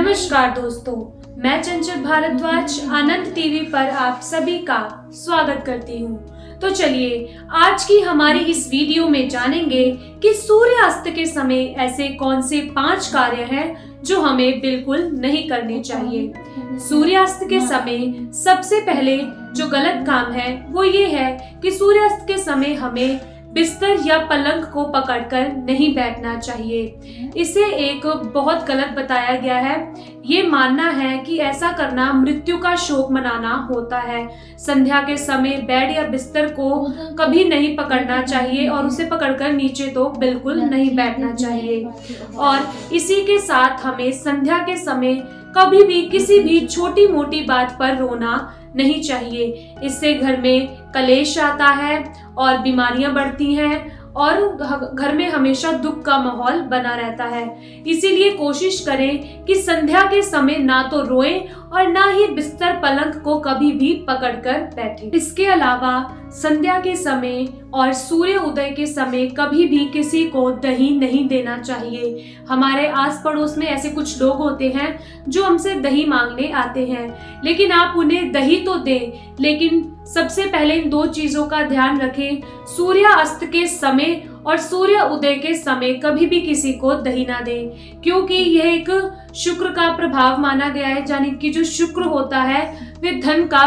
नमस्कार दोस्तों, मैं चंचल भारद्वाज आनंद टीवी पर आप सभी का स्वागत करती हूँ। तो चलिए आज की हमारी इस वीडियो में जानेंगे कि सूर्यास्त के समय ऐसे कौन से 5 कार्य हैं जो हमें बिल्कुल नहीं करने चाहिए। सूर्यास्त के समय सबसे पहले जो गलत काम है वो ये है कि सूर्यास्त के समय हमें बिस्तर या पलंग को पकड़कर नहीं बैठना चाहिए। इसे एक बहुत गलत बताया गया है। ये मानना है कि ऐसा करना मृत्यु का शोक मनाना होता है। संध्या के समय बेड या बिस्तर को कभी नहीं पकड़ना चाहिए और उसे पकड़कर नीचे तो बिल्कुल नहीं बैठना चाहिए। और इसी के साथ हमें संध्या के समय कभी भी किसी भी छोटी मोटी बात पर रोना नहीं चाहिए। इससे घर में कलेश आता है और बीमारियां बढ़ती हैं और घर में हमेशा दुख का माहौल बना रहता है। इसीलिए कोशिश करें कि संध्या के समय ना तो रोएं और ना ही बिस्तर पलंग को कभी भी पकड़कर बैठें। इसके अलावा संध्या के समय और सूर्य उदय के समय कभी भी किसी को दही नहीं देना चाहिए। हमारे आस पड़ोस में ऐसे कुछ लोग होते हैं जो हमसे दही मांगने आते हैं, लेकिन आप उन्हें दही तो दें, लेकिन सबसे पहले इन 2 चीजों का ध्यान रखें। सूर्यास्त के समय और सूर्य उदय के समय कभी भी किसी को दही ना दें, क्योंकि यह एक शुक्र का प्रभाव माना गया है। यानी कि जो शुक्र होता है वे धन का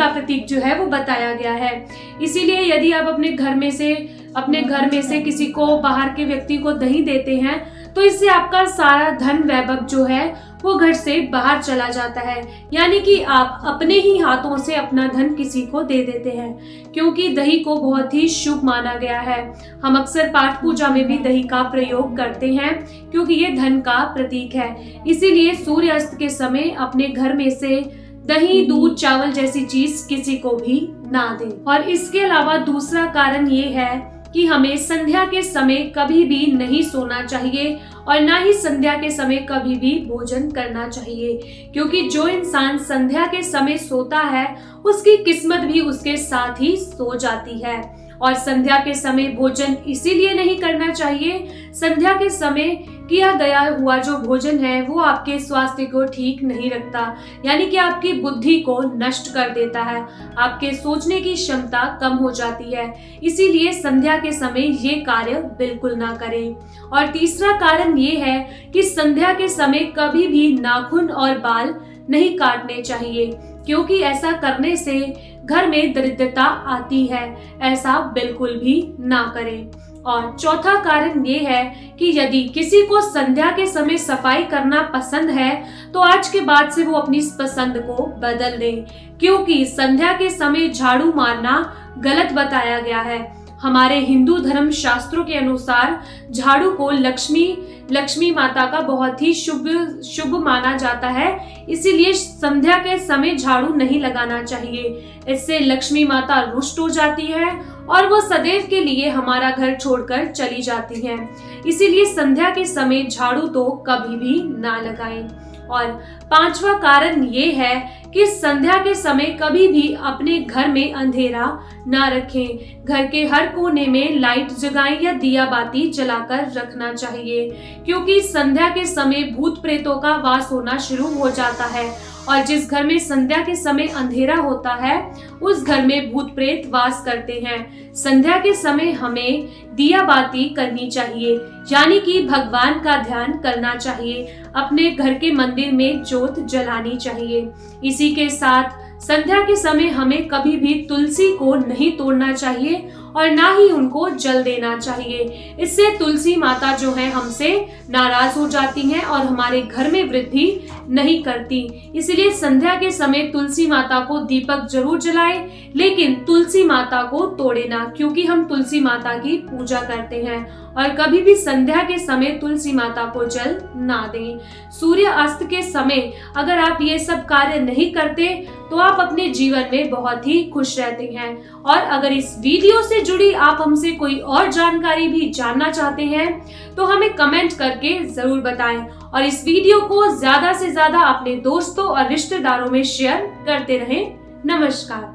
प्रतीक जो है वो बताया गया है। इसीलिए यदि आप अपने घर में से किसी को, बाहर के व्यक्ति को दही देते हैं तो इससे आपका सारा धन वैभव जो है वो घर से बाहर चला जाता है। यानी कि आप अपने ही हाथों से अपना धन किसी को दे देते हैं, क्योंकि दही को बहुत ही शुभ माना गया है। हम अक्सर पाठ पूजा में भी दही का प्रयोग करते हैं, क्योंकि ये धन का प्रतीक है। इसीलिए सूर्यास्त के समय अपने घर में से दही, दूध, चावल जैसी चीज किसी को भी ना दें। और इसके अलावा दूसरा कारण ये है कि हमें संध्या के समय कभी भी नहीं सोना चाहिए और ना ही संध्या के समय कभी भी भोजन करना चाहिए, क्योंकि जो इंसान संध्या के समय सोता है उसकी किस्मत भी उसके साथ ही सो जाती है। और संध्या के समय भोजन इसीलिए नहीं करना चाहिए, संध्या के समय किया गया हुआ जो भोजन है वो आपके स्वास्थ्य को ठीक नहीं रखता, यानी कि आपकी बुद्धि को नष्ट कर देता है, आपके सोचने की क्षमता कम हो जाती है। इसीलिए संध्या के समय ये कार्य बिल्कुल ना करें। और तीसरा कारण ये है कि संध्या के समय कभी भी नाखून और बाल नहीं काटने चाहिए, क्योंकि ऐसा करने से घर में दरिद्रता आती है। ऐसा बिल्कुल भी ना करें। और चौथा कारण ये है कि यदि किसी को संध्या के समय सफाई करना पसंद है तो आज के बाद से वो अपनी इस पसंद को बदल दें, क्योंकि संध्या के समय झाड़ू मारना गलत बताया गया है। हमारे हिंदू धर्म शास्त्रों के अनुसार झाड़ू को लक्ष्मी माता का बहुत ही शुभ माना जाता है। इसीलिए संध्या के समय झाड़ू नहीं लगाना चाहिए। इससे लक्ष्मी माता रुष्ट हो जाती है और वो सदैव के लिए हमारा घर छोड़कर चली जाती है। इसीलिए संध्या के समय झाड़ू तो कभी भी ना लगाएं। और 5वां कारण ये है कि संध्या के समय कभी भी अपने घर में अंधेरा ना रखें। घर के हर कोने में लाइट जगाएं या दिया बाती जलाकर रखना चाहिए, क्योंकि संध्या के समय भूत प्रेतों का वास होना शुरू हो जाता है और जिस घर में संध्या के समय अंधेरा होता है उस घर में भूत प्रेत वास करते हैं। संध्या के समय हमें दिया बाती करनी चाहिए, यानी कि भगवान का ध्यान करना चाहिए। अपने घर के मंदिर में ज्योत जलानी चाहिए। इसी के साथ संध्या के समय हमें कभी भी तुलसी को नहीं तोड़ना चाहिए और ना ही उनको जल देना चाहिए। इससे तुलसी माता जो है हमसे नाराज हो जाती हैं और हमारे घर में वृद्धि नहीं करती। इसलिए संध्या के समय तुलसी माता को दीपक जरूर जलाएं, लेकिन तुलसी माता को तोड़े ना, क्योंकि हम तुलसी माता की पूजा करते हैं। और कभी भी संध्या के समय तुलसी माता को जल ना दें। सूर्य अस्त के समय अगर आप ये सब कार्य नहीं करते तो आप अपने जीवन में बहुत ही खुश रहते हैं। और अगर इस वीडियो से जुड़ी आप हमसे कोई और जानकारी भी जानना चाहते हैं तो हमें कमेंट करके जरूर बताएं और इस वीडियो को ज्यादा से ज्यादा अपने दोस्तों और रिश्तेदारों में शेयर करते रहें। नमस्कार।